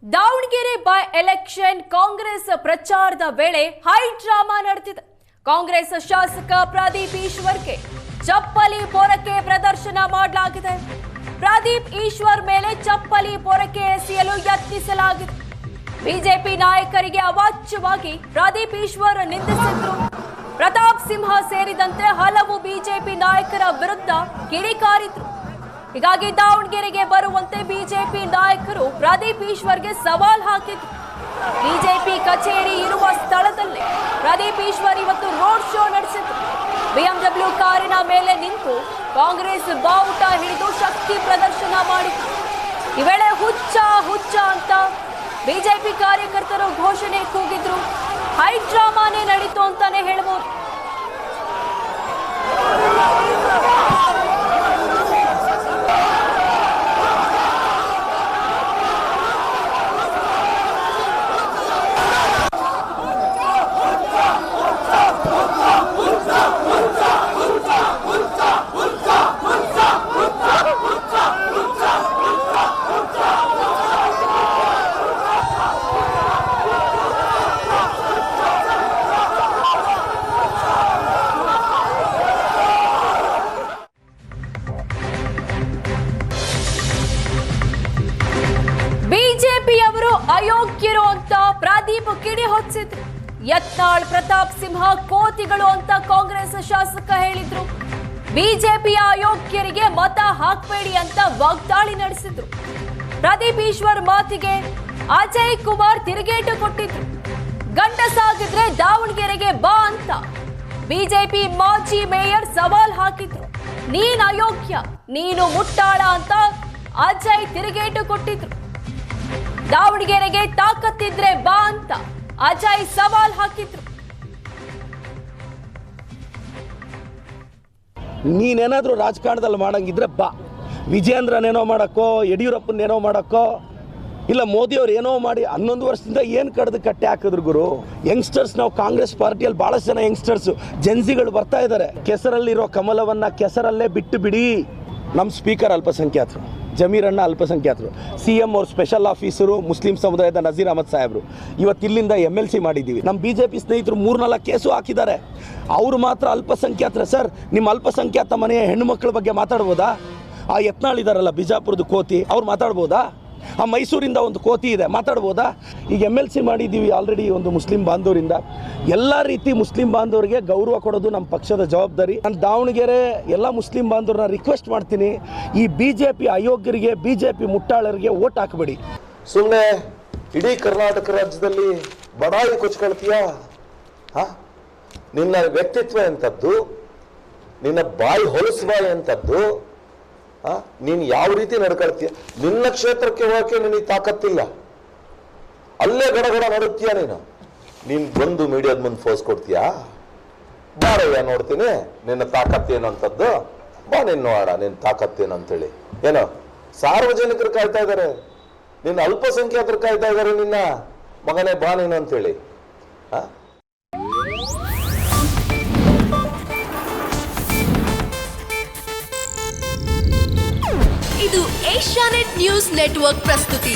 Davanagere by election Congress ಪ್ರಚಾರದ ವೇಳೆ high drama ನಡೆದಿದೆ. ಕಾಂಗ್ರೆಸ್ ಶಾಸಕ ಪ್ರದೀಪ್ ಈಶ್ವರ್ಗೆ ಚಪ್ಪಲಿ ಪೊರಕೆ ಪ್ರದರ್ಶನ ಮಾಡಲಾಗಿದೆ. ಪ್ರದೀಪ್ ಈಶ್ವರ್ ಮೇಲೆ ಚಪ್ಪಲಿ ಪೊರಕೆ ಎಸೆಯಲು ಯತ್ನಿಸಲಾಗಿದೆ. ಬಿಜೆಪಿ ನಾಯಕರಿಗೆ ಅವಾಚ್ಯವಾಗಿ ಪ್ರದೀಪ್ ಈಶ್ವರ್ ನಿಂದಿಸಿದ್ರು. ಪ್ರತಾಪ್ ಸಿಂಹ ಸೇರಿದಂತೆ ಹಲವು ಬಿಜೆಪಿ ನಾಯಕರ ವಿರುದ್ಧ ಕಿಡಿಕಾರಿದ್ರು. ಹೀಗಾಗಿ ದಾವಣಗೆರೆಗೆ ಬರುವಂತೆ ಬಿಜೆಪಿ ನಾಯಕರು ಪ್ರದೀಪ್ ಈಶ್ವರ್ಗೆ ಸವಾಲ್ ಹಾಕಿದ್ರು. ಬಿಜೆಪಿ ಕಚೇರಿ ಇರುವ ಸ್ಥಳದಲ್ಲಿ ಪ್ರದೀಪ್ ಈಶ್ವರ್ ಇವತ್ತು ರೋಡ್ ಶೋ ನಡೆಸಿದ್ರು. ಬಿಎಂಡಬ್ಲ್ಯೂ ಕಾರಿನ ಮೇಲೆ ನಿಂತು ಕಾಂಗ್ರೆಸ್ ಬಾವುಟ ಹಿಡಿದು ಶಕ್ತಿ ಪ್ರದರ್ಶನ ಮಾಡಿದ್ರು. ಈ ವೇಳೆ ಹುಚ್ಚ ಅಂತ ಬಿಜೆಪಿ ಕಾರ್ಯಕರ್ತರು ಘೋಷಣೆ ಕೂಗಿದ್ರು. ಹೈ ಡ್ರಾಮಾನೇ ನಡೀತು ಅಂತಾನೆ ಹೇಳ್ಬೋದು. ಬಿಜೆಪಿಯವರು ಅಯೋಗ್ಯರು ಅಂತ ಪ್ರದೀಪ್ ಕಿಡಿ ಹೊಚ್ಚಿದ್ರು. ಯತ್ನಾಳ್, ಪ್ರತಾಪ್ ಸಿಂಹ ಕೋತಿಗಳು ಅಂತ ಕಾಂಗ್ರೆಸ್ ಶಾಸಕ ಹೇಳಿದ್ರು. ಬಿಜೆಪಿಯ ಅಯೋಗ್ಯರಿಗೆ ಮತ ಹಾಕಬೇಡಿ ಅಂತ ವಾಗ್ದಾಳಿ ನಡೆಸಿದ್ರು. ಪ್ರದೀಪ್ ಈಶ್ವರ್ ಮಾತಿಗೆ ಅಜಯ್ ಕುಮಾರ್ ತಿರುಗೇಟು ಕೊಟ್ಟಿದ್ರು. ಗಂಡಸಾಗಿದ್ರೆ ದಾವಣಗೆರೆಗೆ ಬಾ ಅಂತ ಬಿಜೆಪಿ ಮಾಜಿ ಮೇಯರ್ ಸವಾಲ್ ಹಾಕಿದ್ರು. ನೀನ್ ಅಯೋಗ್ಯ, ನೀನು ಮುಟ್ಟಾಳ ಅಂತ ಅಜಯ್ ತಿರುಗೇಟು ಕೊಟ್ಟಿದ್ರು. ದಾವಣಗೆರೆಗೆ ತಾಕತ್ತಿದ್ರೆ ಬಾ ಅಂತ ಅಜಯ್ ಸವಾಲ್ ಹಾಕಿದ್ರು. ನೀನೇನಾದ್ರೂ ರಾಜಕಾರಣದಲ್ಲಿ ಮಾಡಂಗಿದ್ರೆ ಬಾ. ವಿಜೇಂದ್ರನೇನೋ ಮಾಡಕ್ಕೋ, ಯಡಿಯೂರಪ್ಪನೇನೋ ಮಾಡಕ್ಕೋ, ಇಲ್ಲ ಮೋದಿಯವ್ರು ಏನೋ ಮಾಡಿ 11 ವರ್ಷದಿಂದ ಏನು ಕಡ್ದು ಕಟ್ಟೆ ಹಾಕಿದ್ರು ಗುರು. ಯಂಗ್ಸ್ಟರ್ಸ್, ನಾವು ಕಾಂಗ್ರೆಸ್ ಪಾರ್ಟಿಯಲ್ಲಿ ಭಾಳಷ್ಟು ಜನ ಯಂಗ್ಸ್ಟರ್ಸು ಜೆನ್ಸಿಗಳು ಬರ್ತಾ ಇದ್ದಾರೆ. ಕೆಸರಲ್ಲಿರೋ ಕಮಲವನ್ನು ಕೆಸರಲ್ಲೇ ಬಿಟ್ಟು ಬಿಡಿ. ನಮ್ಮ ಸ್ಪೀಕರ್ ಅಲ್ಪಸಂಖ್ಯಾತರು, ಜಮೀರಣ್ಣ ಅಲ್ಪಸಂಖ್ಯಾತರು, CM ಅವ್ರ ಸ್ಪೆಷಲ್ ಆಫೀಸರು ಮುಸ್ಲಿಂ ಸಮುದಾಯದ ನಜೀರ್ ಅಹಮದ್ ಸಾಹೇಬರು. ಇವತ್ತು ಇಲ್ಲಿಂದ MLC ಮಾಡಿದ್ದೀವಿ. ನಮ್ಮ BJP ಸ್ನೇಹಿತರು 3-4 ಕೇಸು ಹಾಕಿದ್ದಾರೆ. ಅವರು ಮಾತ್ರ ಅಲ್ಪಸಂಖ್ಯಾತರ. ಸರ್, ನಿಮ್ಮ ಅಲ್ಪಸಂಖ್ಯಾತ ಮನೆಯ ಹೆಣ್ಣುಮಕ್ಕಳ ಬಗ್ಗೆ ಮಾತಾಡ್ಬೋದಾ? ಆ ಯತ್ನಾಳ್ ಇದ್ದಾರಲ್ಲ ಬಿಜಾಪುರದ ಕೋತಿ, ಅವ್ರು ಮಾತಾಡ್ಬೋದಾ? ಆ ಮೈಸೂರಿಂದ ಒಂದು ಕೋತಿ ಇದೆ, ಮಾತಾಡ್ಬೋದಾ? ಈಗ MLC ಮಾಡಿದ್ದೀವಿ ಆಲ್ರೆಡಿ ಒಂದು ಮುಸ್ಲಿಂ ಬಾಂಧವರಿಂದ. ಎಲ್ಲ ರೀತಿ ಮುಸ್ಲಿಂ ಬಾಂಧವರಿಗೆ ಗೌರವ ಕೊಡೋದು ನಮ್ಮ ಪಕ್ಷದ ಜವಾಬ್ದಾರಿ. ನಾನು ದಾವಣಗೆರೆ ಎಲ್ಲ ಮುಸ್ಲಿಂ ಬಾಂಧವ್ರನ್ನ ರಿಕ್ವೆಸ್ಟ್ ಮಾಡ್ತೀನಿ, ಈ BJP ಅಯೋಗ್ಯರಿಗೆ, BJP ಮುಟ್ಟಾಳರಿಗೆ ಓಟ್ ಹಾಕಬೇಡಿ. ಸುಮ್ಮನೆ ಇಡೀ ಕರ್ನಾಟಕ ರಾಜ್ಯದಲ್ಲಿ ಬಡಾಯಿ ಕೊಚ್ಕೊಳ್ತೀಯಾ? ನಿನ್ನ ವ್ಯಕ್ತಿತ್ವ ಎಂಥದ್ದು, ನಿನ್ನ ಬಾಯಿ ಹೊಲಸು ಬಾಯಿ ಎಂಥದ್ದು, ನೀನು ಯಾವ ರೀತಿ ನಡ್ಕೊಳ್ತೀಯ? ನಿನ್ನ ಕ್ಷೇತ್ರಕ್ಕೆ ಹೋಗಕ್ಕೆ ನಿನಗೆ ತಾಕತ್ತಿಲ್ಲ, ಅಲ್ಲೇ ಗಡಗಡ ನಡುತ್ತೀಯ. ನೀನು ಬಂದು ಮೀಡಿಯಾದ ಮುಂದೆ ಫೋರ್ಸ್ ಕೊಡ್ತೀಯಾ? ಬಾರಯ್ಯ ನೋಡ್ತೀನಿ ನಿನ್ನ ತಾಕತ್ತೇನು ಅಂತದ್ದು, ಬಾ ನೀನು ನೋಡ ನಿನ್ನ ತಾಕತ್ತೇನು ಅಂತೇಳಿ. ಏನೋ ಸಾರ್ವಜನಿಕರು ಕಾಯ್ತಾ ಇದ್ದಾರೆ, ನಿನ್ನ ಅಲ್ಪಸಂಖ್ಯಾತರು ಕಾಯ್ತಾ ಇದ್ದಾರೆ, ನಿನ್ನ ಮಗನೇ ಬಾ ನೀನು ಅಂತೇಳಿ. ಇದು ಏಷ್ಯಾನೆಟ್ ನ್ಯೂಸ್ ನೆಟ್ವರ್ಕ್ ಪ್ರಸ್ತುತಿ.